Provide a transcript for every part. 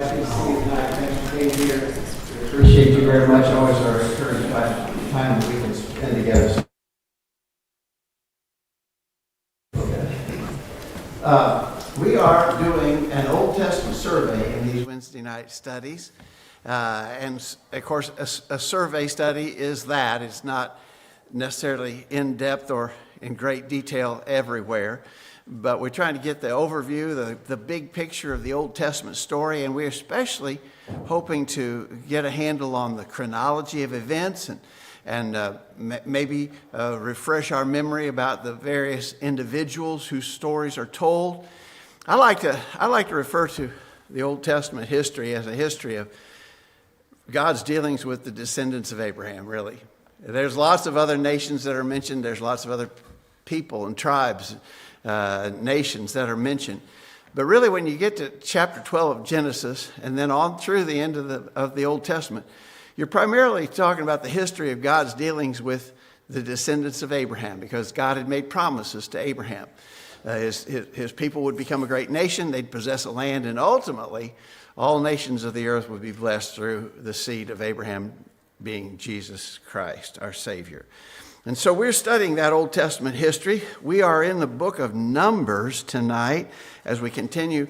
Happy to see you tonight. Thanks for being here. We appreciate you very much. Always are encouraged by the time that we can spend together. We are doing an Old Testament survey in these Wednesday night studies. And of course, a survey study is that. It's not necessarily in depth or in great detail everywhere. But we're trying to get the overview, the big picture of the Old Testament story, and we're especially hoping to get a handle on the chronology of events and maybe refresh our memory about the various individuals whose stories are told. I like to refer to the Old Testament history as a history of God's dealings with the descendants of Abraham, really. There's lots of other nations that are mentioned. There's lots of other people and tribes, nations that are mentioned. But really, when you get to chapter 12 of Genesis and then on through the end of the Old Testament, you're primarily talking about the history of God's dealings with the descendants of Abraham, because God had made promises to Abraham. His people would become a great nation, they'd possess a land, and ultimately all nations of the earth would be blessed through the seed of Abraham, being Jesus Christ, our Savior. And so we're studying that Old Testament history. We are in the book of Numbers tonight as we continue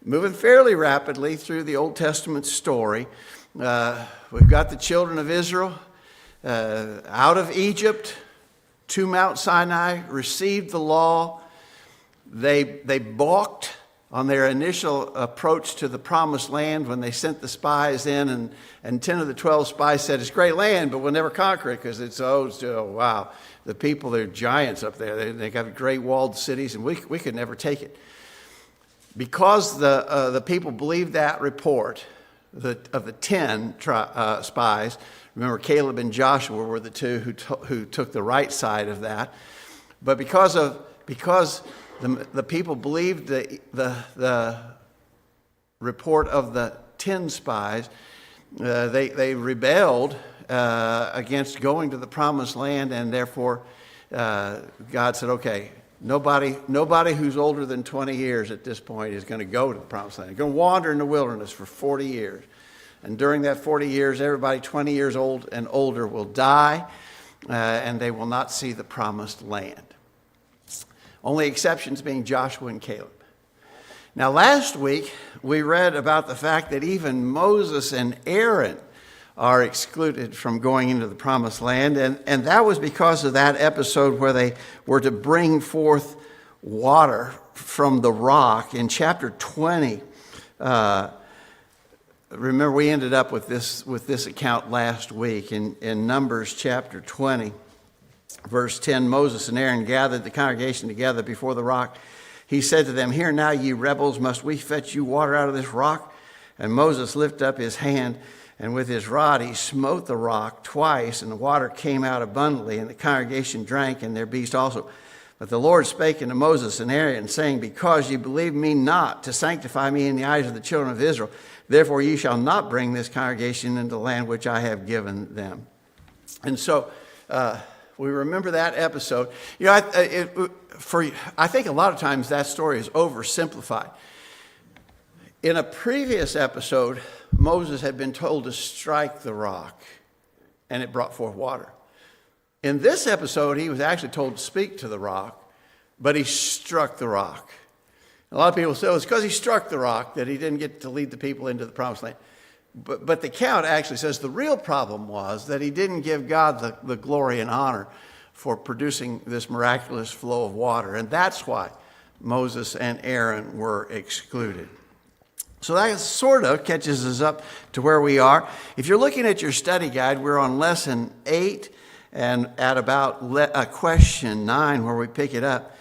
moving fairly rapidly through the Old Testament story. We've got the children of Israel out of Egypt to Mount Sinai, received the law. They balked on their initial approach to the promised land when they sent the spies in, and 10 of the 12 spies said, "It's great land, but we'll never conquer it because it's wow, the people, they're giants up there. They got great walled cities, and we could never take it." Because the people believed that report of the 10 spies, remember Caleb and Joshua were the two who took the right side of that, but because the people believed the report of the 10 spies, they rebelled against going to the promised land, and therefore God said, okay, nobody who's older than 20 years at this point is going to go to the promised land. They're going to wander in the wilderness for 40 years. And during that 40 years, everybody 20 years old and older will die, and they will not see the promised land. Only exceptions being Joshua and Caleb. Now, last week, we read about the fact that even Moses and Aaron are excluded from going into the promised land. And that was because of that episode where they were to bring forth water from the rock. In chapter 20, remember we ended up with this account last week. In Numbers chapter 20. Verse 10, Moses and Aaron gathered the congregation together before the rock. He said to them, "Hear now, ye rebels, must we fetch you water out of this rock?" And Moses lifted up his hand, and with his rod he smote the rock twice, and the water came out abundantly, and the congregation drank, and their beasts also. But the Lord spake unto Moses and Aaron, saying, "Because ye believe me not to sanctify me in the eyes of the children of Israel, therefore ye shall not bring this congregation into the land which I have given them." And so, we remember that episode. You know, I think a lot of times that story is oversimplified. In a previous episode, Moses had been told to strike the rock, and it brought forth water. In this episode, he was actually told to speak to the rock, but he struck the rock. A lot of people say, it's because he struck the rock that he didn't get to lead the people into the promised land. But the account actually says the real problem was that he didn't give God the glory and honor for producing this miraculous flow of water. And that's why Moses and Aaron were excluded. So that sort of catches us up to where we are. If you're looking at your study guide, we're on lesson 8 and at about question 9 where we pick it up.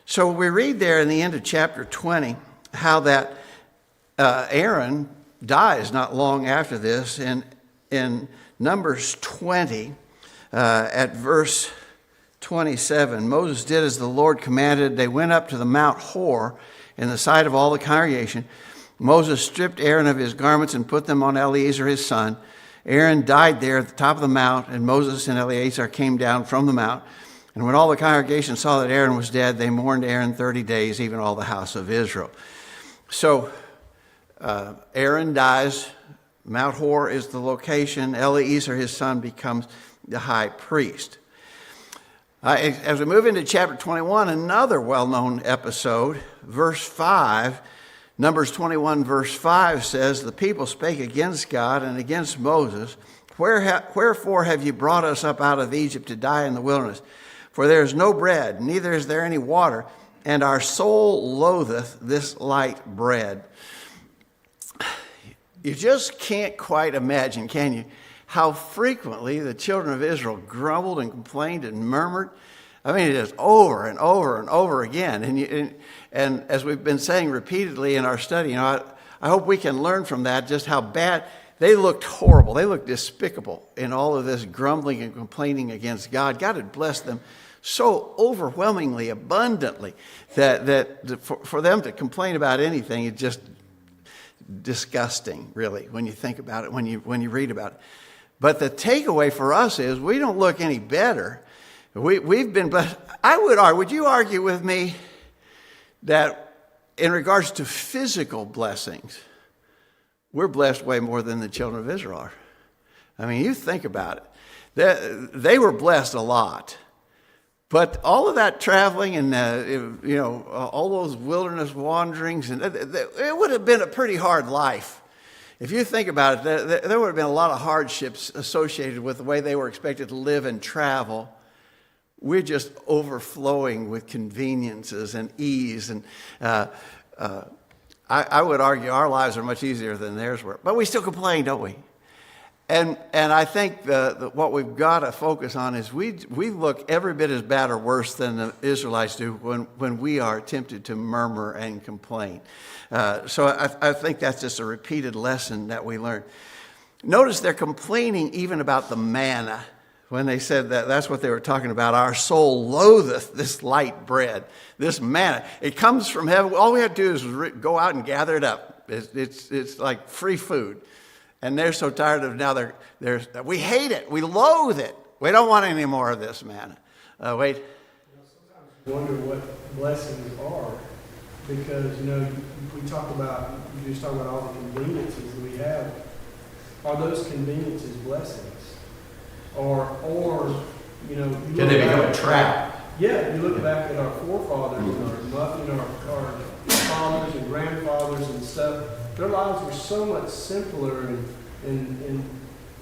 So we read there in the end of chapter 20 how that Aaron dies not long after this. In Numbers 20, at verse 27, Moses did as the Lord commanded. They went up to the Mount Hor in the sight of all the congregation. Moses stripped Aaron of his garments and put them on Eleazar his son. Aaron died there at the top of the mount, and Moses and Eleazar came down from the mount. And when all the congregation saw that Aaron was dead, they mourned Aaron 30 days, even all the house of Israel. So Aaron dies. Mount Hor is the location. Eleazar, his son, becomes the high priest. As we move into chapter 21, another well-known episode, verse 5, Numbers 21, verse 5 says, the people spake against God and against Moses, wherefore have you brought us up out of Egypt to die in the wilderness? For there is no bread, neither is there any water, and our soul loatheth this light bread. You just can't quite imagine, can you, how frequently the children of Israel grumbled and complained and murmured. I mean, it is over and over and over again. And as we've been saying repeatedly in our study, I hope we can learn from that just how bad they looked. Horrible. They looked despicable in all of this grumbling and complaining against God. God had blessed them so overwhelmingly, abundantly, that for them to complain about anything, it's just disgusting, really, when you think about it, when you read about it. But the takeaway for us is we don't look any better. We've been blessed. Would you argue with me that in regards to physical blessings, we're blessed way more than the children of Israel are? I mean, you think about it. They were blessed a lot. But all of that traveling and, all those wilderness wanderings, and it would have been a pretty hard life. If you think about it, there would have been a lot of hardships associated with the way they were expected to live and travel. We're just overflowing with conveniences and ease. And I would argue our lives are much easier than theirs were. But we still complain, don't we? And I think what we've got to focus on is we look every bit as bad or worse than the Israelites do when we are tempted to murmur and complain. So I think that's just a repeated lesson that we learn. Notice they're complaining even about the manna. When they said that's what they were talking about. Our soul loatheth this light bread, this manna. It comes from heaven. All we have to do is go out and gather it up. It's like free food. And they're so tired of now, we hate it. We loathe it. We don't want any more of this manna. Wait. Sometimes you wonder what blessings are. Because, we talk about, you just talk about all the conveniences that we have. Are those conveniences blessings? Or can they become a trap? Yeah, you look back at our forefathers and our fathers and grandfathers and stuff. Their lives were so much simpler, and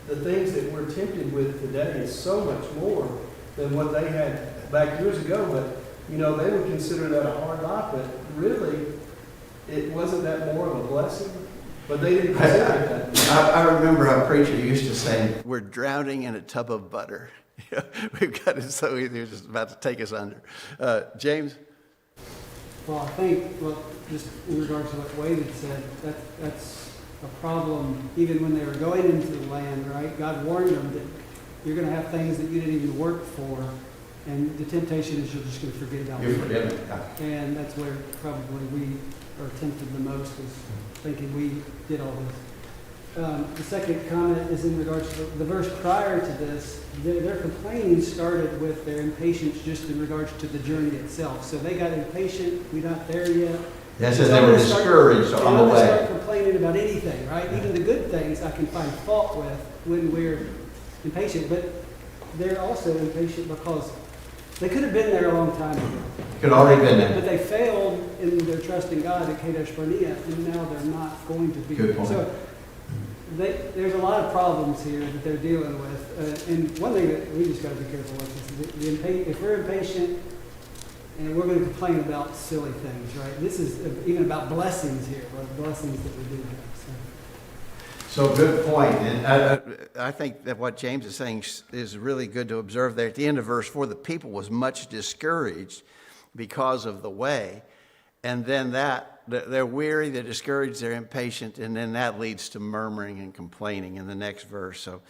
the things that we're tempted with today is so much more than what they had back years ago. But they would consider that a hard life, but really, it wasn't that more of a blessing. But they didn't consider it that. I remember a preacher used to say, we're drowning in a tub of butter. We've got it so easy, it's just about to take us under. James? Well, I think, just in regards to what Wade had said, that's a problem even when they were going into the land, right? God warned them that you're going to have things that you didn't even work for, and the temptation is you're just going to forget about it. And that's where probably we are tempted the most, is thinking we did all this. The second comment is in regards to the verse prior to this. Their complaining started with their impatience just in regards to the journey itself. So they got impatient. We're not there yet. That says they were discouraged on the way. They start complaining about anything, right? Even the good things I can find fault with when we're impatient. But they're also impatient because they could have been there a long time ago. Could already been there. But they failed in their trust in God at Kadesh Barnea, and now they're not going to be. Good point. So there's a lot of problems here that they're dealing with. And one thing that we just got to be careful with is if we're impatient and we're going to complain about silly things, right? This is even about blessings here, or blessings that we do have. So good point. And I think that what James is saying is really good to observe there. At the end of verse 4, the people was much discouraged because of the way. And then they're weary, they're discouraged, they're impatient, and then that leads to murmuring and complaining in the next verse. So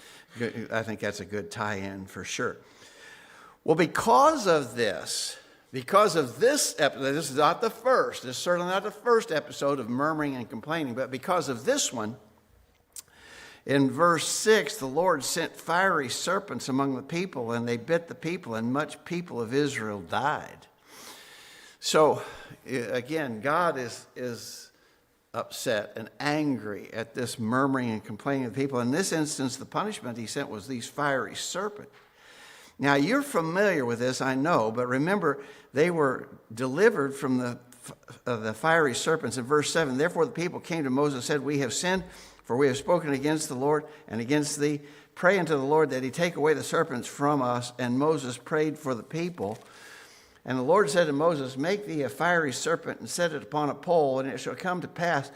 I think that's a good tie-in for sure. Well, because of this episode, this is not the first, this is certainly not the first episode of murmuring and complaining, but because of this one, in verse 6, the Lord sent fiery serpents among the people, and they bit the people, and much people of Israel died. So, again, God is upset and angry at this murmuring and complaining of the people. In this instance, the punishment he sent was these fiery serpents. Now, you're familiar with this, I know, but remember, they were delivered from the fiery serpents. In verse 7, therefore the people came to Moses and said, we have sinned, for we have spoken against the Lord and against thee. Pray unto the Lord that he take away the serpents from us. And Moses prayed for the people. And the Lord said to Moses, make thee a fiery serpent and set it upon a pole, and it shall come to pass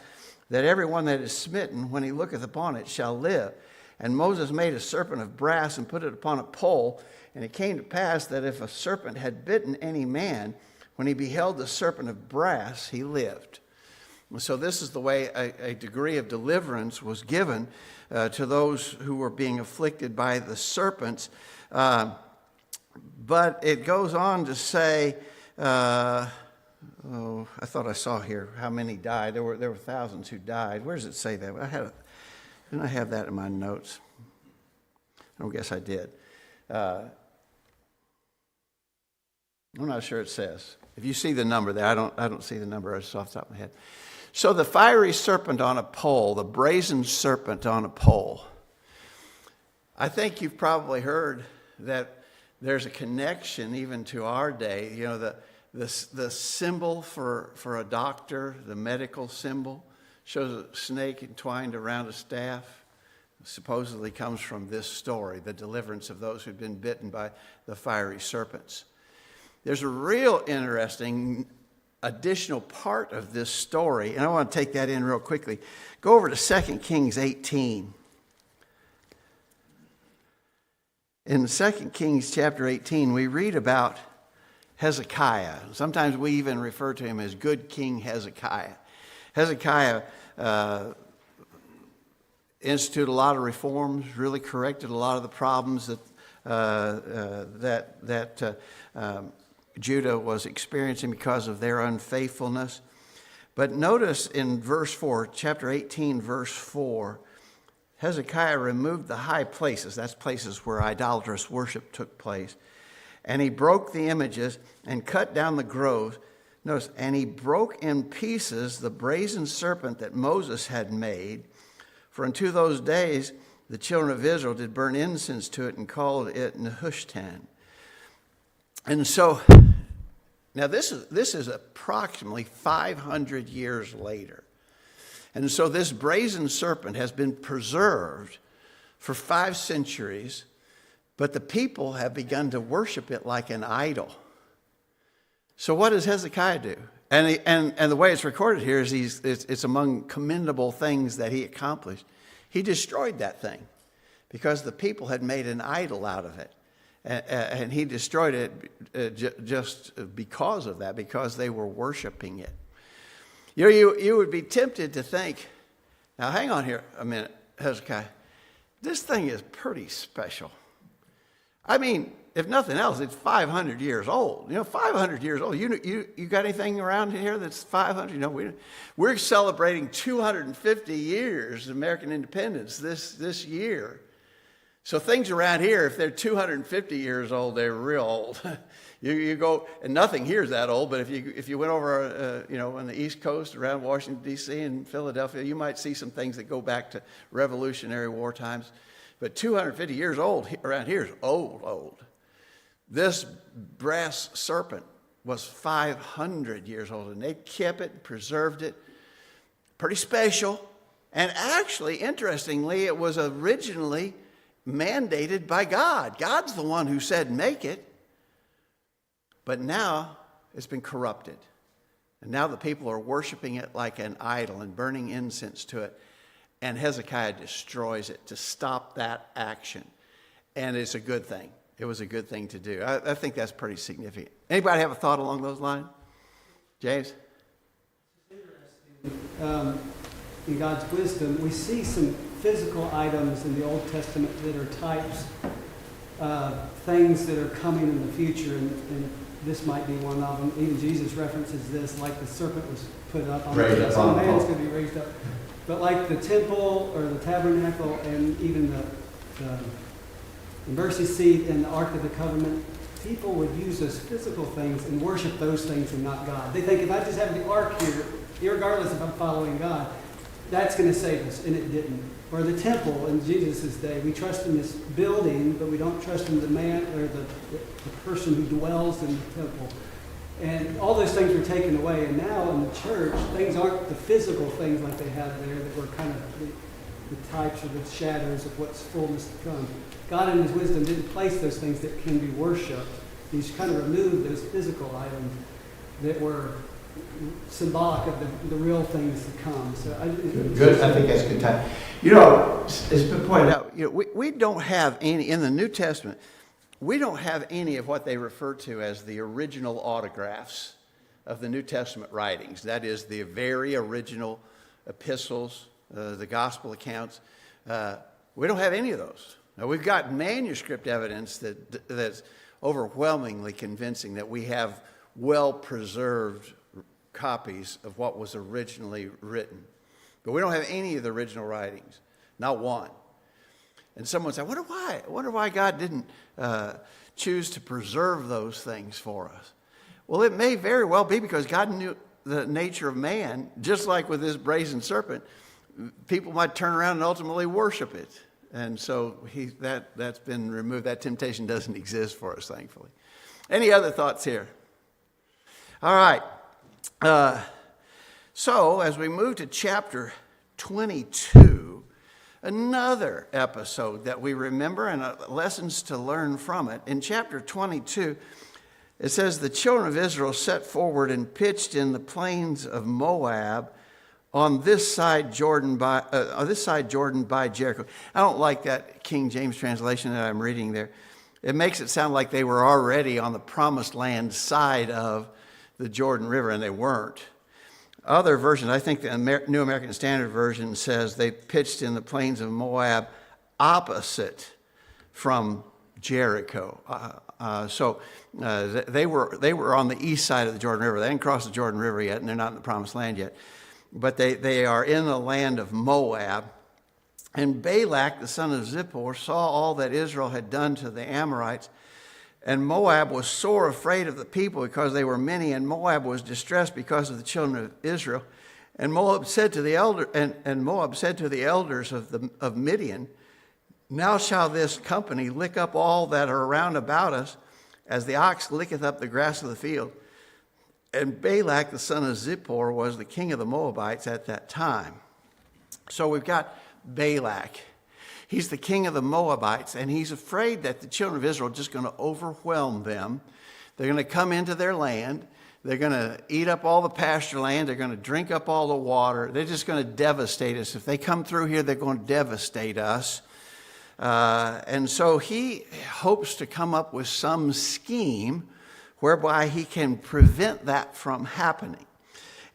that every one that is smitten, when he looketh upon it, shall live. And Moses made a serpent of brass and put it upon a pole. And it came to pass that if a serpent had bitten any man, when he beheld the serpent of brass, he lived. And so this is the way a degree of deliverance was given to those who were being afflicted by the serpents. But it goes on to say, I thought I saw here how many died. There were thousands who died. Where does it say that? Didn't I have that in my notes? I guess I did. I'm not sure it says. If you see the number there, I don't see the number just off the top of my head. So the fiery serpent on a pole, the brazen serpent on a pole. I think you've probably heard that there's a connection even to our day. You know, the symbol for a doctor, the medical symbol, shows a snake entwined around a staff. Supposedly comes from this story, the deliverance of those who've been bitten by the fiery serpents. There's a real interesting additional part of this story, and I want to take that in real quickly. Go over to 2 Kings 18. In 2 Kings chapter 18, we read about Hezekiah. Sometimes we even refer to him as Good King Hezekiah. Hezekiah instituted a lot of reforms, really corrected a lot of the problems that Judah was experiencing because of their unfaithfulness. But notice in verse 4, chapter 18, verse 4, Hezekiah removed the high places. That's places where idolatrous worship took place. And he broke the images and cut down the groves. Notice, and he broke in pieces the brazen serpent that Moses had made. For unto those days the children of Israel did burn incense to it and called it Nehushtan. And so, now this is approximately 500 years later. And so this brazen serpent has been preserved for 5 centuries, but the people have begun to worship it like an idol. So what does Hezekiah do? And the way it's recorded here is it's among commendable things that he accomplished. He destroyed that thing because the people had made an idol out of it. And he destroyed it just because of that, because they were worshiping it. You know, you would be tempted to think, now hang on here a minute, Hezekiah. This thing is pretty special. I mean, if nothing else, it's 500 years old. You know, 500 years old. You got anything around here that's 500? You know, we're celebrating 250 years of American independence this year. So things around here, if they're 250 years old, they're real old. You go, and nothing here is that old, but if you went over, on the East Coast, around Washington, D.C. and Philadelphia, you might see some things that go back to Revolutionary War times. But 250 years old around here is old. This brass serpent was 500 years old, and they kept it and preserved it. Pretty special. And actually, interestingly, it was originally mandated by God. God's the one who said make it. But now it's been corrupted. And now the people are worshiping it like an idol and burning incense to it. And Hezekiah destroys it to stop that action. And it's a good thing. It was a good thing to do. I think that's pretty significant. Anybody have a thought along those lines? James? In God's wisdom, we see some physical items in the Old Testament that are types, things that are coming in the future, and this might be one of them. Even Jesus references this, like the serpent was put up on the Son of Man's going to be raised up. But like the temple or the tabernacle and even the mercy seat and the Ark of the Covenant, people would use those physical things and worship those things and not God. They think if I just have the Ark here, irregardless if I'm following God, that's going to save us, and it didn't. Or the temple in Jesus' day, we trust in this building, but we don't trust in the man or the person who dwells in the temple. And all those things were taken away, and now in the church, things aren't the physical things like they had there that were kind of the types or the shadows of what's fullness to come. God in his wisdom didn't place those things that can be worshipped. He's kind of removed those physical items that were symbolic of the real things to come. So Good. I think that's a good time. You know, it's been pointed out, you know, we don't have any, in the New Testament, we don't have any of what they refer to as the original autographs of the New Testament writings. That is, the very original epistles, the gospel accounts. We don't have any of those. Now, we've got manuscript evidence that's overwhelmingly convincing that we have well-preserved copies of what was originally written. But we don't have any of the original writings, not one. And someone said, I wonder why God didn't choose to preserve those things for us. Well, it may very well be because God knew the nature of man, just like with this brazen serpent. People might turn around and ultimately worship it. And so that's been removed. That temptation doesn't exist for us, thankfully. Any other thoughts here? All right. So as we move to chapter 22, another episode that we remember and lessons to learn from it. In chapter 22, it says, the children of Israel set forward and pitched in the plains of Moab on this side Jordan by Jericho. I don't like that King James translation that I'm reading there. It makes it sound like they were already on the promised land side of the Jordan River, and they weren't. Other versions, I think the New American Standard Version says they pitched in the plains of Moab opposite from Jericho. They were on the east side of the Jordan River. They hadn't crossed the Jordan River yet, and they're not in the promised land yet. But they are in the land of Moab. And Balak, the son of Zippor, saw all that Israel had done to the Amorites. And Moab was sore afraid of the people because they were many, and Moab was distressed because of the children of Israel. And Moab said to the elders of Midian, now shall this company lick up all that are round about us, as the ox licketh up the grass of the field. And Balak, the son of Zippor, was the king of the Moabites at that time. So we've got Balak. He's the king of the Moabites, and he's afraid that the children of Israel are just going to overwhelm them. They're going to come into their land. They're going to eat up all the pasture land. They're going to drink up all the water. They're just going to devastate us. If they come through here, they're going to devastate us. And so he hopes to come up with some scheme whereby he can prevent that from happening.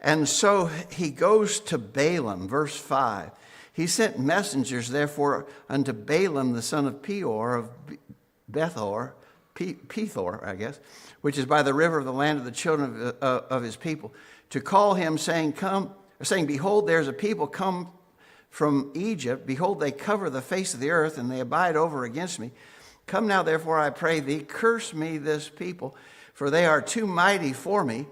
And so he goes to Balaam, verse 5. He sent messengers, therefore, unto Balaam, the son of Peor of Pethor, I guess, which is by the river of the land of the children of his people, to call him, saying, behold, there is a people come from Egypt. Behold, they cover the face of the earth, and they abide over against me. Come now, therefore, I pray thee, curse me this people, for they are too mighty for me.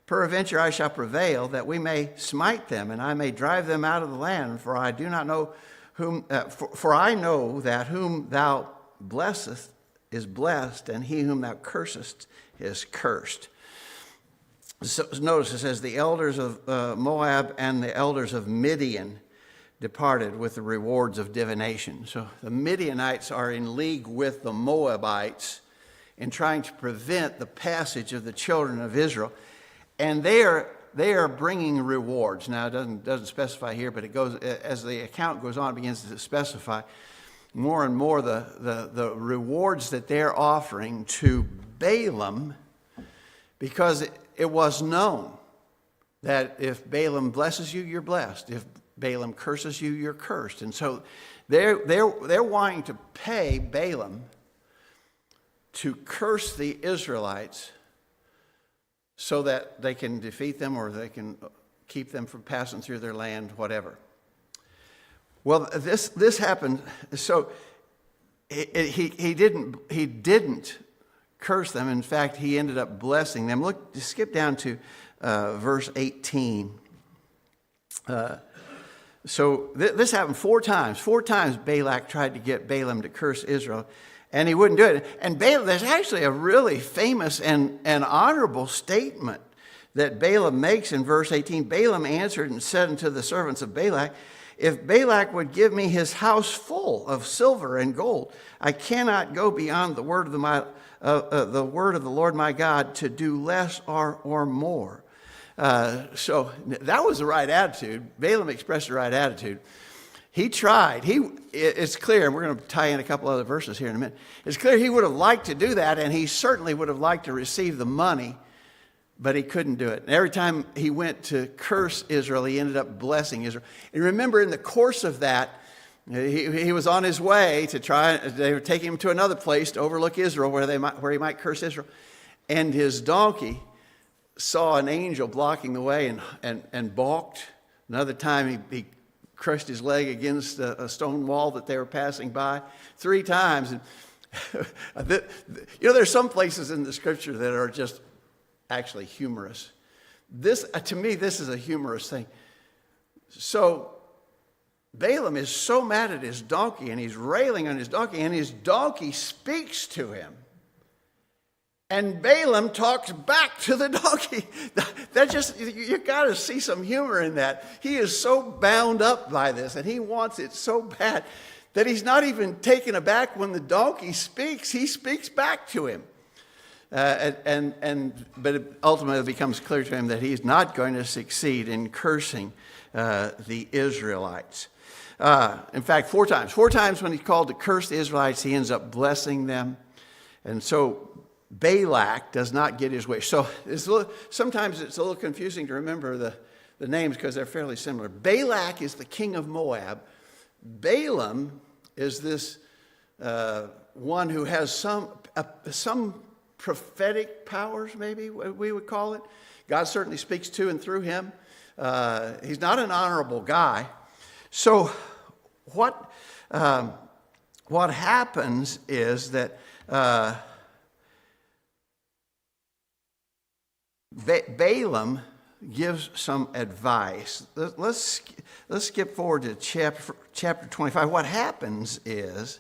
Peradventure I shall prevail, that we may smite them, and I may drive them out of the land. For I do not know whom. For I know that whom thou blessest is blessed, and he whom thou cursest is cursed. So, notice it says the elders of Moab and the elders of Midian departed with the rewards of divination. So the Midianites are in league with the Moabites in trying to prevent the passage of the children of Israel. And they are bringing rewards. Now, it doesn't specify here, but it goes, as the account goes on, it begins to specify more and more the rewards that they're offering to Balaam, because it was known that if Balaam blesses you, you're blessed. If Balaam curses you, you're cursed. And so they're wanting to pay Balaam to curse the Israelites so that they can defeat them or they can keep them from passing through their land, whatever. Well, this happened. So he didn't curse them. In fact, he ended up blessing them. Look, just skip down to verse 18. So this happened 4 times. 4 times Balak tried to get Balaam to curse Israel, and he wouldn't do it. And Balaam, there's actually a really famous and honorable statement that Balaam makes in verse 18. Balaam answered and said unto the servants of Balak, if Balak would give me his house full of silver and gold, I cannot go beyond the word of the Lord my God to do less or more. So that was the right attitude. Balaam expressed the right attitude. He tried. It's clear, and we're going to tie in a couple other verses here in a minute. It's clear he would have liked to do that, and he certainly would have liked to receive the money, but he couldn't do it. And every time he went to curse Israel, he ended up blessing Israel. And remember, in the course of that, he was on his way to try. They were taking him to another place to overlook Israel, where he might curse Israel, and his donkey saw an angel blocking the way and balked. Another time he crushed his leg against a stone wall that they were passing by 3 times. And there's some places in the scripture that are just actually humorous. To me, this is a humorous thing. So Balaam is so mad at his donkey, and he's railing on his donkey, and his donkey speaks to him. And Balaam talks back to the donkey. You got to see some humor in that. He is so bound up by this, and he wants it so bad that he's not even taken aback when the donkey speaks. He speaks back to him. But it ultimately becomes clear to him that he's not going to succeed in cursing the Israelites. In fact, 4 times. 4 times when he's called to curse the Israelites, he ends up blessing them. And so Balak does not get his way. So sometimes it's a little confusing to remember the names because they're fairly similar. Balak is the king of Moab. Balaam is this one who has some prophetic powers, maybe we would call it. God certainly speaks to and through him. He's not an honorable guy. So what happens is that Balaam gives some advice. Let's skip forward to chapter 25. What happens is,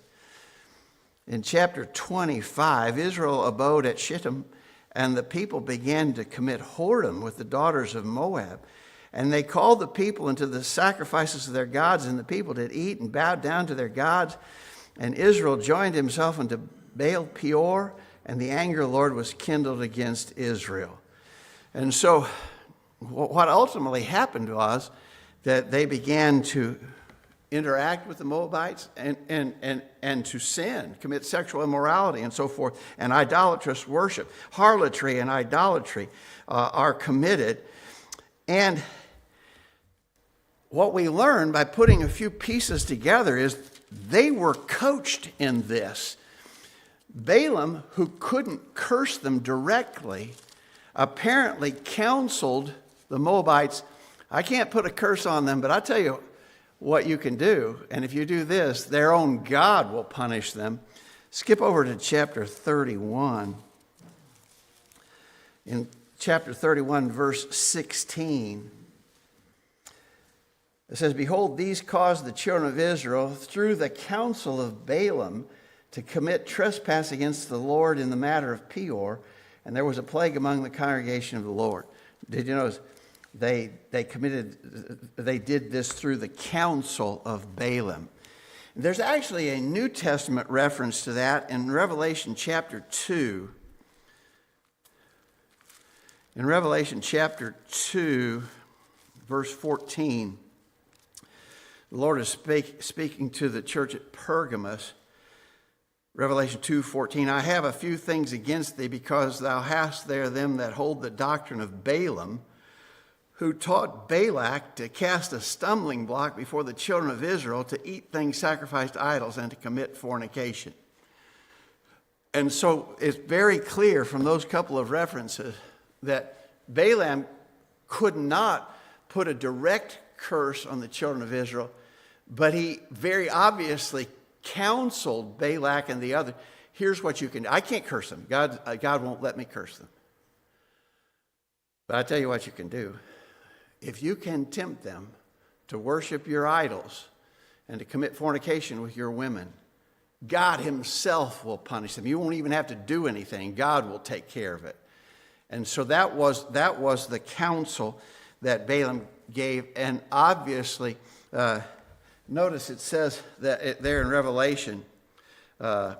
in chapter 25, Israel abode at Shittim, and the people began to commit whoredom with the daughters of Moab. And they called the people into the sacrifices of their gods, and the people did eat and bowed down to their gods. And Israel joined himself unto Baal Peor, and the anger of the Lord was kindled against Israel. And so what ultimately happened was that they began to interact with the Moabites and to sin, commit sexual immorality and so forth, and idolatrous worship. Harlotry and idolatry are committed. And what we learn by putting a few pieces together is they were coached in this. Balaam, who couldn't curse them directly, apparently counseled the Moabites. I can't put a curse on them, but I tell you what you can do. And if you do this, their own God will punish them. Skip over to chapter 31. In chapter 31, verse 16, it says, behold, these caused the children of Israel through the counsel of Balaam to commit trespass against the Lord in the matter of Peor, and there was a plague among the congregation of the Lord. Did you notice? They did this through the counsel of Balaam. There's actually a New Testament reference to that in Revelation chapter 2. In Revelation chapter 2, verse 14, the Lord is speaking to the church at Pergamos. Revelation 2:14, I have a few things against thee, because thou hast there them that hold the doctrine of Balaam, who taught Balak to cast a stumbling block before the children of Israel, to eat things sacrificed to idols, and to commit fornication. And so it's very clear from those couple of references that Balaam could not put a direct curse on the children of Israel, but he very obviously counseled Balak and the other. Here's what you can do. I can't curse them. God won't let me curse them. But I tell you what you can do. If you can tempt them to worship your idols and to commit fornication with your women, God himself will punish them. You won't even have to do anything. God will take care of it. And so that was the counsel that Balaam gave. And obviously, notice it says that there in Revelation, let's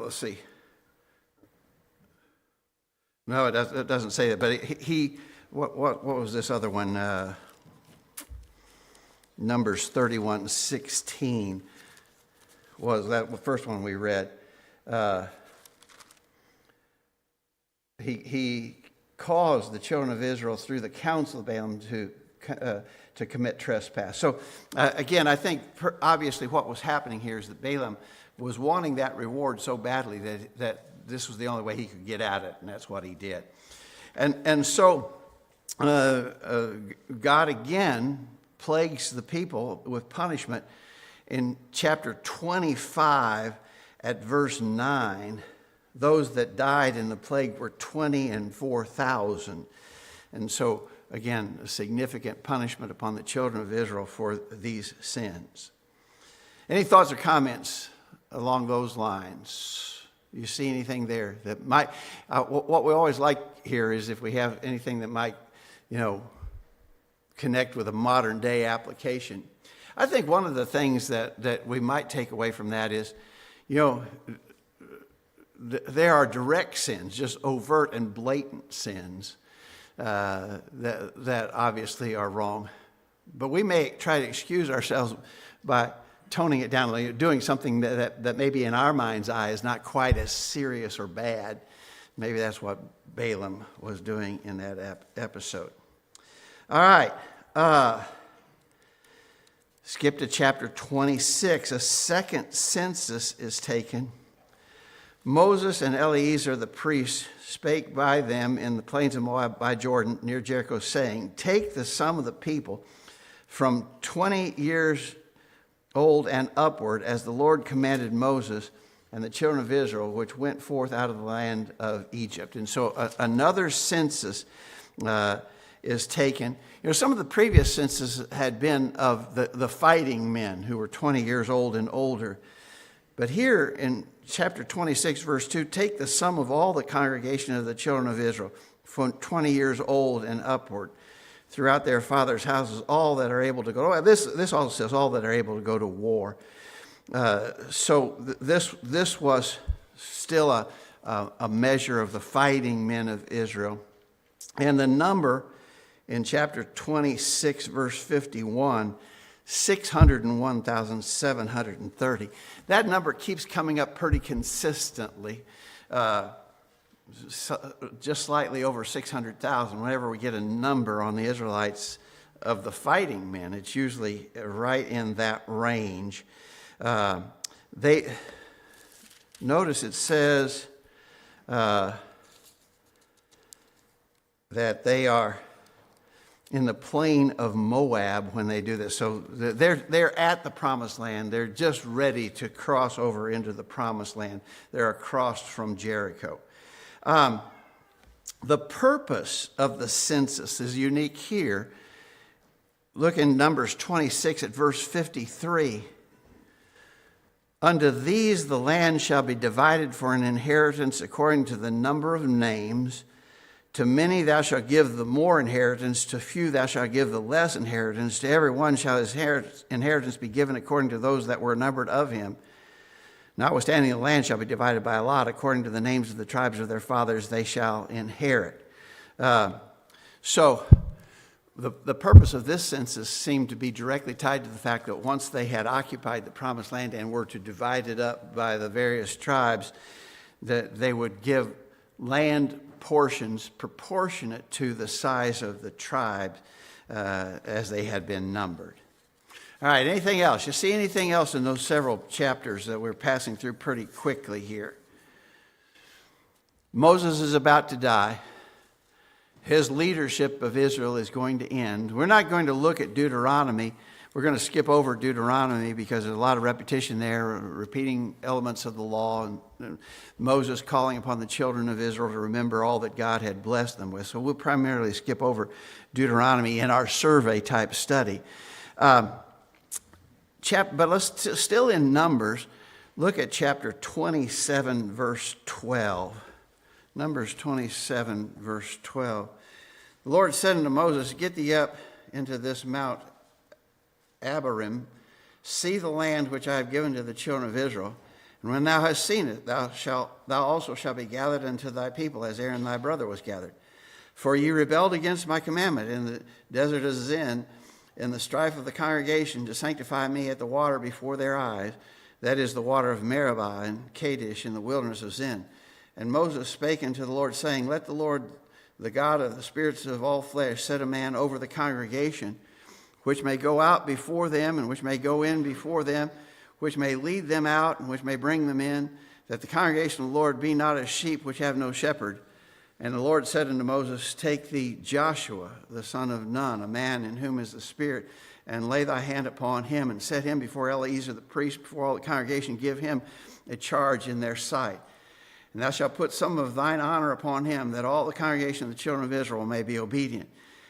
see. No, it doesn't say that. But what was this other one? Numbers 31:16 was that the first one we read. He caused the children of Israel through the counsel of Balaam to commit trespass. So again, I think obviously what was happening here is that Balaam was wanting that reward so badly that this was the only way he could get at it, and that's what he did. And so God again plagues the people with punishment in chapter 25 at verse 9. Those that died in the plague were 20 and 4,000. And so, again, a significant punishment upon the children of Israel for these sins. Any thoughts or comments along those lines? You see anything there that might, what we always like here is if we have anything that might, connect with a modern day application. I think one of the things that we might take away from that is, there are direct sins, just overt and blatant sins that obviously are wrong. But we may try to excuse ourselves by toning it down, doing something that maybe in our mind's eye is not quite as serious or bad. Maybe that's what Balaam was doing in that episode. All right. Skip to chapter 26. A second census is taken. Moses and Eleazar the priest spake by them in the plains of Moab by Jordan near Jericho, saying, take the sum of the people from 20 years old and upward, as the Lord commanded Moses and the children of Israel, which went forth out of the land of Egypt. And so another census is taken. Some of the previous censuses had been of the fighting men who were 20 years old and older. But here in chapter 26, verse 2, take the sum of all the congregation of the children of Israel from 20 years old and upward throughout their fathers' houses, all that are able to go. This also says all that are able to go to war. So this was still a measure of the fighting men of Israel. And the number in chapter 26, verse 51, 601,730. That number keeps coming up pretty consistently, just slightly over 600,000. Whenever we get a number on the Israelites of the fighting men, it's usually right in that range. Notice it says that they are in the plain of Moab when they do this. So they're at the promised land. They're just ready to cross over into the promised land. They're across from Jericho. The purpose of the census is unique here. Look in Numbers 26 at verse 53. Unto these the land shall be divided for an inheritance according to the number of names. To many thou shalt give the more inheritance, to few thou shalt give the less inheritance. To every one shall his inheritance be given according to those that were numbered of him. Notwithstanding, the land shall be divided by a lot, according to the names of the tribes of their fathers they shall inherit. So the purpose of this census seemed to be directly tied to the fact that once they had occupied the promised land and were to divide it up by the various tribes, that they would give land portions proportionate to the size of the tribe as they had been numbered. All right, anything else? You see anything else in those several chapters that we're passing through pretty quickly here? Moses is about to die. His leadership of Israel is going to end. We're not going to look at Deuteronomy. We're going to skip over Deuteronomy because there's a lot of repetition there, repeating elements of the law, and Moses calling upon the children of Israel to remember all that God had blessed them with. So we'll primarily skip over Deuteronomy in our survey type study. But let's still in Numbers, look at chapter 27, verse 12. Numbers 27, verse 12. The Lord said unto Moses, Get thee up into this Mount Abarim, see the land which I have given to the children of Israel. And when thou hast seen it, thou also shalt be gathered unto thy people, as Aaron thy brother was gathered. For ye rebelled against my commandment in the desert of Zin, in the strife of the congregation, to sanctify me at the water before their eyes, that is the water of Meribah and Kadesh in the wilderness of Zin. And Moses spake unto the Lord, saying, Let the Lord, the God of the spirits of all flesh, set a man over the congregation, which may go out before them, and which may go in before them, which may lead them out, and which may bring them in, that the congregation of the Lord be not as sheep which have no shepherd. And the Lord said unto Moses, Take thee Joshua, the son of Nun, a man in whom is the Spirit, and lay thy hand upon him, and set him before Eleazar the priest, before all the congregation, give him a charge in their sight. And thou shalt put some of thine honor upon him, that all the congregation of the children of Israel may be obedient.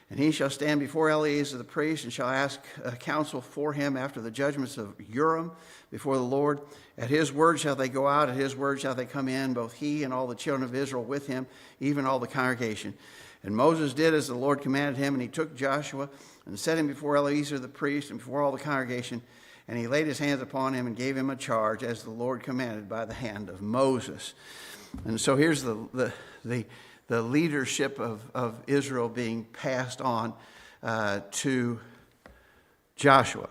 And he shall stand before Eleazar the priest, and shall ask counsel for him after the judgments of Urim before the Lord. At his word shall they go out, at his word shall they come in, both he and all the children of Israel with him, even all the congregation. And Moses did as the Lord commanded him, and he took Joshua and set him before Eleazar the priest and before all the congregation. And he laid his hands upon him and gave him a charge, as the Lord commanded by the hand of Moses. And so here's the leadership of Israel being passed on to Joshua.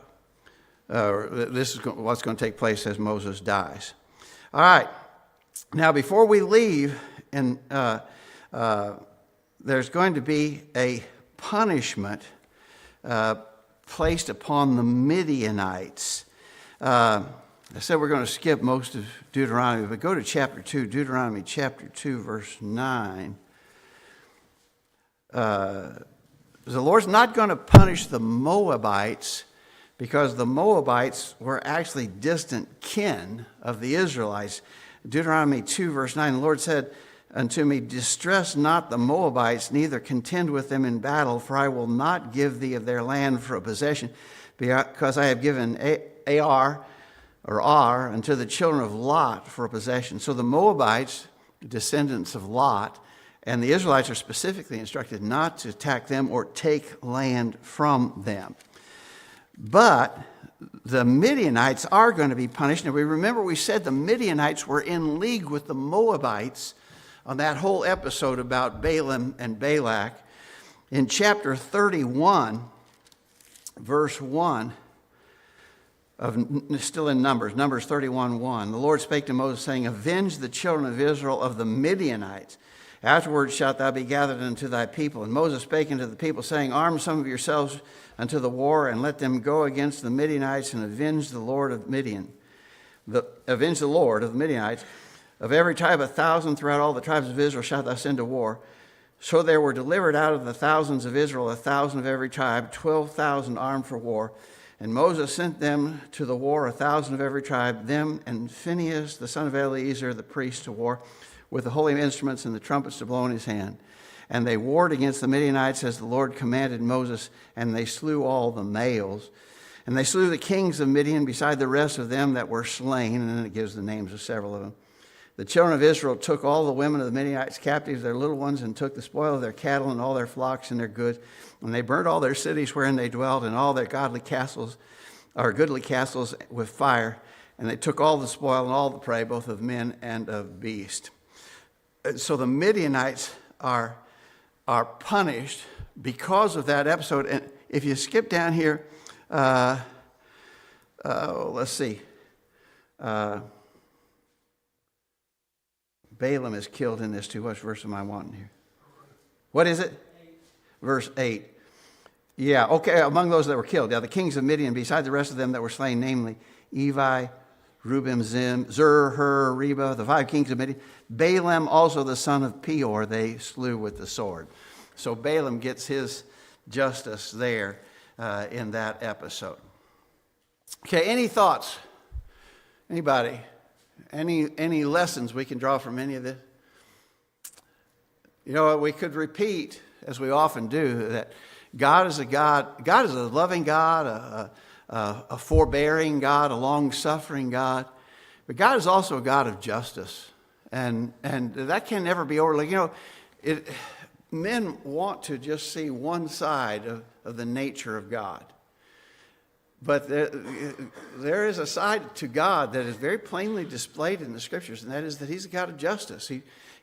This is what's going to take place as Moses dies. All right. Now, before we leave, there's going to be a punishment placed upon the Midianites. I said we're going to skip most of Deuteronomy, but go to chapter 2, Deuteronomy chapter 2, verse 9. The Lord's not going to punish the Moabites, because the Moabites were actually distant kin of the Israelites. Deuteronomy 2, verse 9, the Lord said unto me, Distress not the Moabites, neither contend with them in battle, for I will not give thee of their land for a possession, because I have given Ar unto the children of Lot for a possession. So the Moabites, descendants of Lot, and the Israelites are specifically instructed not to attack them or take land from them. But the Midianites are going to be punished. Now, we said the Midianites were in league with the Moabites on that whole episode about Balaam and Balak. In chapter 31, verse 1, still in Numbers 31:1, the Lord spake to Moses, saying, Avenge the children of Israel of the Midianites. Afterwards shalt thou be gathered unto thy people. And Moses spake unto the people, saying, Arm some of yourselves unto the war, and let them go against the Midianites, and avenge the Lord of Midian. Avenge the Lord of the Midianites. Of every tribe 1,000 throughout all the tribes of Israel shalt thou send to war. So there were delivered out of the thousands of Israel 1,000 of every tribe, 12,000 armed for war. And Moses sent them to the war, 1,000 of every tribe, them and Phinehas, the son of Eleazar, the priest, to war, with the holy instruments and the trumpets to blow in his hand. And they warred against the Midianites as the Lord commanded Moses, and they slew all the males. And they slew the kings of Midian beside the rest of them that were slain. And then it gives the names of several of them. The children of Israel took all the women of the Midianites captives, their little ones, and took the spoil of their cattle and all their flocks and their goods. And they burnt all their cities wherein they dwelt, and all their goodly castles with fire. And they took all the spoil and all the prey, both of men and of beast. So the Midianites are punished because of that episode. And if you skip down here, let's see. Balaam is killed in this too. What verse am I wanting here? What is it? 8. Verse 8. Yeah, okay, among those that were killed. Yeah, the kings of Midian, beside the rest of them that were slain, namely Evi, Rubim, Zim, Zur, Hur, Reba, the 5 kings of Midian. Balaam, also the son of Peor, they slew with the sword. So Balaam gets his justice there in that episode. Okay, any thoughts? Anybody? Any lessons we can draw from any of this? You know what, we could repeat, as we often do, that God is a loving God, a forbearing God, a long-suffering God. But God is also a God of justice. And that can never be overlooked. You know, men want to just see one side of the nature of God. But there is a side to God that is very plainly displayed in the Scriptures, and that is that He's a God of justice.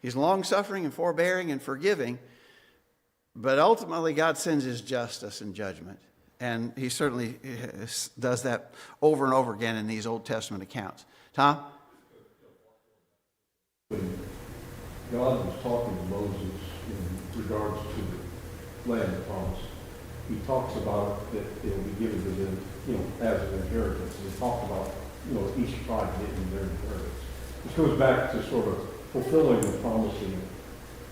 He's long-suffering and forbearing and forgiving, but ultimately God sends His justice and judgment. And He certainly does that over and over again in these Old Testament accounts. Tom? When God was talking to Moses in regards to the land of promise, He talks about that it will be given to them, as an inheritance. And He talked about, each tribe getting their inheritance. This goes back to sort of fulfilling the promising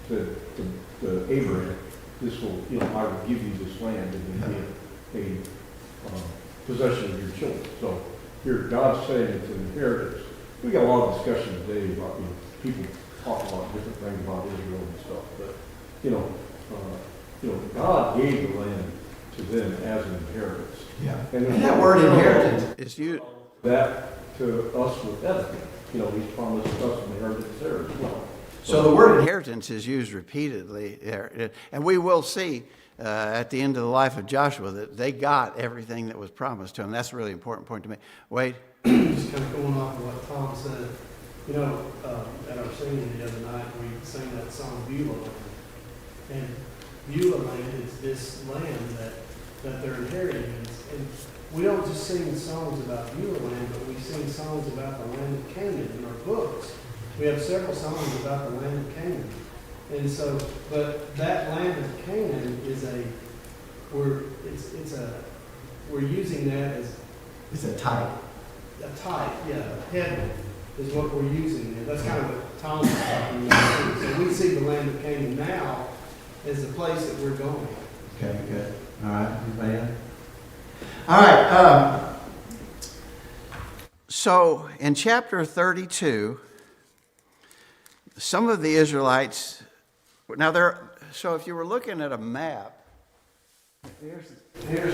to Abraham. This will, I will give you this land and be a possession of your children. So here God's saying it's an inheritance. We got a lot of discussion today about, people talk about different things about Israel and stuff, but God gave the land to them as an inheritance. Yeah. And that word inheritance is used. That to us with heaven. He's promised us an inheritance there as well. So the word inheritance is used repeatedly there. And we will see at the end of the life of Joshua that they got everything that was promised to them. That's a really important point to me. Wade? Just kind of going off of what Tom said, at our singing the other night, we sang that song Beulah Land. And Beulah Land is this land that they're inheriting. And we don't just sing songs about Beulah Land, but we sing songs about the land of Canaan in our books. We have several songs about the land of Canaan. And so, but that land of Canaan is we're using that as It's a type. a type, heaven is what we're using there. That's kind of what Tom was talking about. So we see the land of Canaan now as the place that we're going. Okay, good. All right, anybody else? All right, so in chapter 32, some of the Israelites, so if you were looking at a map, here's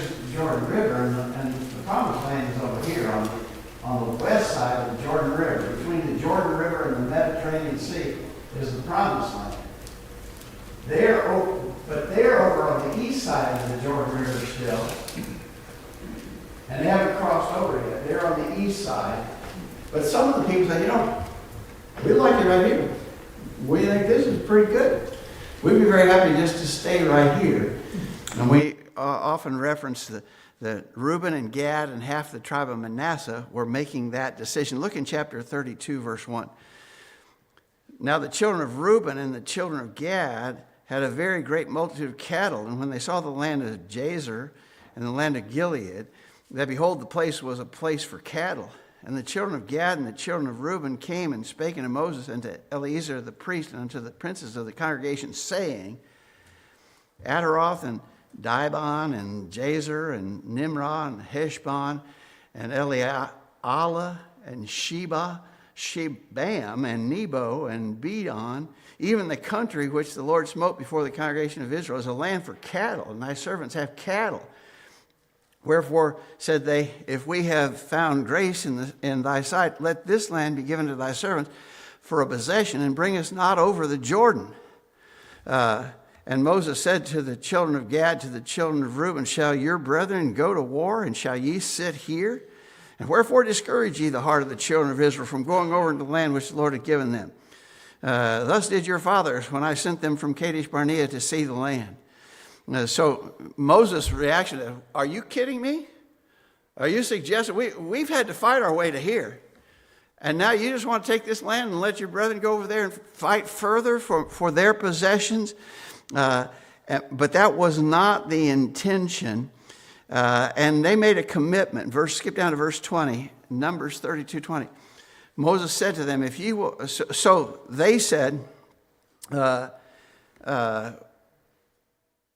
the Jordan River, and the Promised Land is over here on the west side of the Jordan River. Between the Jordan River and the Mediterranean Sea is the Promised Land. But they're over on the east side of the Jordan River still, and they haven't crossed over yet. They're on the east side. But some of the people say, we like it right here. We think this is pretty good. We'd be very happy just to stay right here. And we often reference that Reuben and Gad and half the tribe of Manasseh were making that decision. Look in chapter 32, verse 1. Now the children of Reuben and the children of Gad had a very great multitude of cattle, and when they saw the land of Jazer and the land of Gilead, that behold, the place was a place for cattle. And the children of Gad and the children of Reuben came and spake unto Moses and to Eleazar the priest and unto the princes of the congregation, saying, Ataroth and Dibon and Jazer and Nimrah and Heshbon and Elealeh and Shebam and Nebo and Bedon, even the country which the Lord smote before the congregation of Israel, is a land for cattle, and thy servants have cattle. Wherefore said they, if we have found grace in thy sight, let this land be given to thy servants for a possession, and bring us not over the Jordan. And Moses said to the children of Gad, to the children of Reuben, shall your brethren go to war, and shall ye sit here? And wherefore discourage ye the heart of the children of Israel from going over into the land which the Lord hath given them? Thus did your fathers when I sent them from Kadesh Barnea to see the land. So Moses' reaction, are you kidding me? Are you suggesting we've had to fight our way to here? And now you just want to take this land and let your brethren go over there and fight further for their possessions? But that was not the intention. And they made a commitment. Skip down to verse 20, Numbers 32:20. Moses said to them, if ye will, so they said,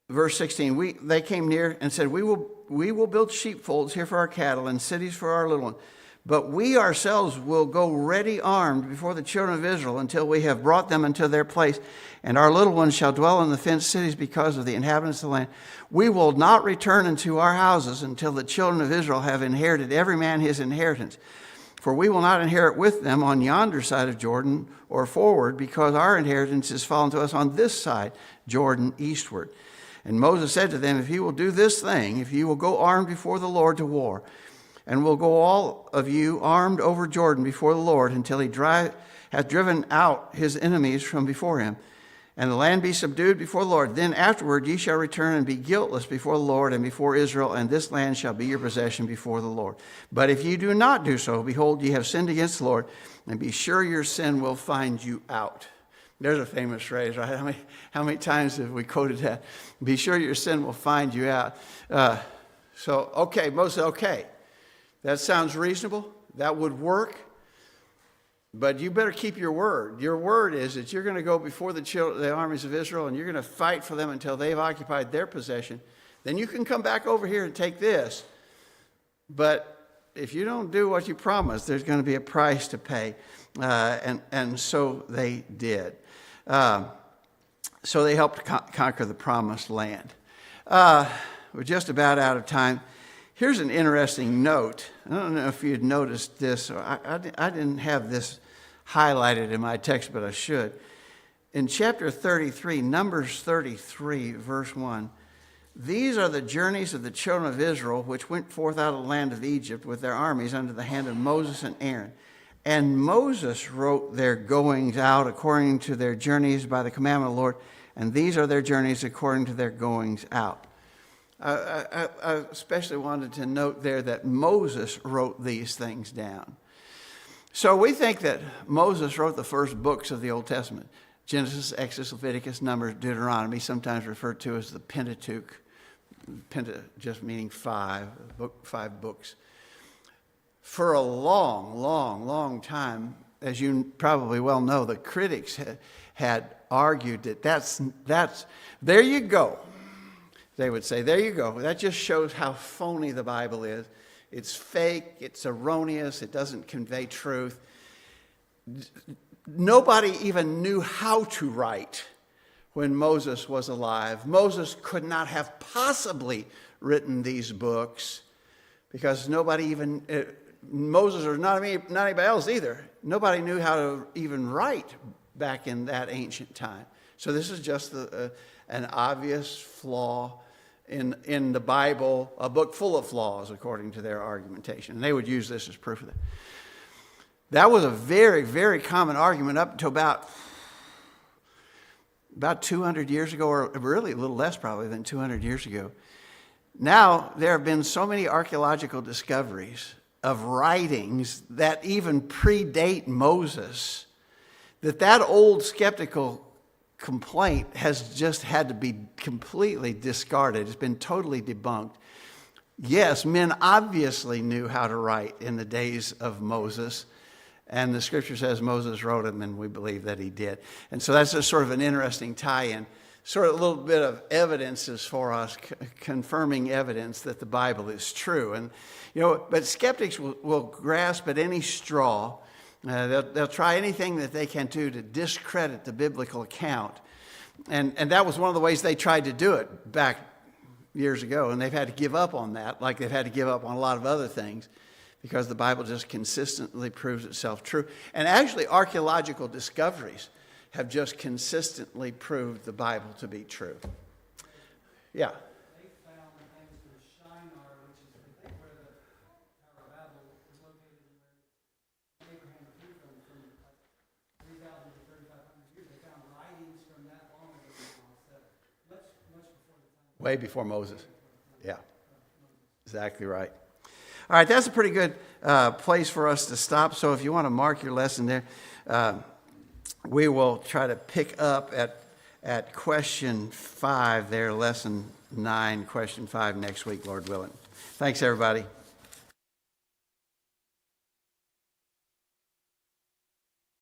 verse 16, they came near and said, we will will build sheepfolds here for our cattle and cities for our little ones. But we ourselves will go ready armed before the children of Israel until we have brought them into their place. And our little ones shall dwell in the fenced cities because of the inhabitants of the land. We will not return into our houses until the children of Israel have inherited every man his inheritance. For we will not inherit with them on yonder side of Jordan or forward, because our inheritance is fallen to us on this side, Jordan eastward. And Moses said to them, if you will do this thing, if you will go armed before the Lord to war, and will go all of you armed over Jordan before the Lord until he hath driven out his enemies from before him, and the land be subdued before the Lord. Then afterward ye shall return and be guiltless before the Lord and before Israel, and this land shall be your possession before the Lord. But if ye do not do so, behold, ye have sinned against the Lord, and be sure your sin will find you out. There's a famous phrase, right? How many times have we quoted that? Be sure your sin will find you out. Okay, Moses said, okay. That sounds reasonable. That would work. But you better keep your word. Your word is that you're going to go before the armies of Israel and you're going to fight for them until they've occupied their possession. Then you can come back over here and take this. But if you don't do what you promised, there's going to be a price to pay. And so they did. So they helped conquer the promised land. We're just about out of time. Here's an interesting note. I don't know if you'd noticed this. I didn't have this highlighted in my text, but I should. In chapter 33, Numbers 33, verse 1, these are the journeys of the children of Israel, which went forth out of the land of Egypt with their armies under the hand of Moses and Aaron. And Moses wrote their goings out according to their journeys by the commandment of the Lord, and these are their journeys according to their goings out. I especially wanted to note there that Moses wrote these things down. So we think that Moses wrote the first books of the Old Testament: Genesis, Exodus, Leviticus, Numbers, Deuteronomy, sometimes referred to as the Pentateuch. Penta just meaning five books. For a long time, as you probably well know, the critics had argued that that's there you go. They would say, there you go. That just shows how phony the Bible is. It's fake. It's erroneous. It doesn't convey truth. Nobody even knew how to write when Moses was alive. Moses could not have possibly written these books because Moses or not anybody else either. Nobody knew how to even write back in that ancient time. So this is just an obvious flaw in the Bible, a book full of flaws, according to their argumentation. And they would use this as proof of that. That was a very, very common argument up until about 200 years ago, or really a little less probably than 200 years ago. Now, there have been so many archaeological discoveries of writings that even predate Moses that old skeptical complaint has just had to be completely discarded. It's been totally debunked. Yes, men obviously knew how to write in the days of Moses, and the scripture says Moses wrote them, and we believe that he did. And so that's just sort of an interesting tie-in, sort of a little bit of evidence as for us, confirming evidence that the Bible is true. And but skeptics will grasp at any straw. They'll try anything that they can do to discredit the biblical account. And that was one of the ways they tried to do it back years ago. And they've had to give up on that, like they've had to give up on a lot of other things, because the Bible just consistently proves itself true. And actually, archaeological discoveries have just consistently proved the Bible to be true. Yeah. Way before Moses. Yeah, exactly right. All right, that's a pretty good place for us to stop. So if you want to mark your lesson there, we will try to pick up at question 5 there, lesson 9, question 5 next week, Lord willing. Thanks, everybody.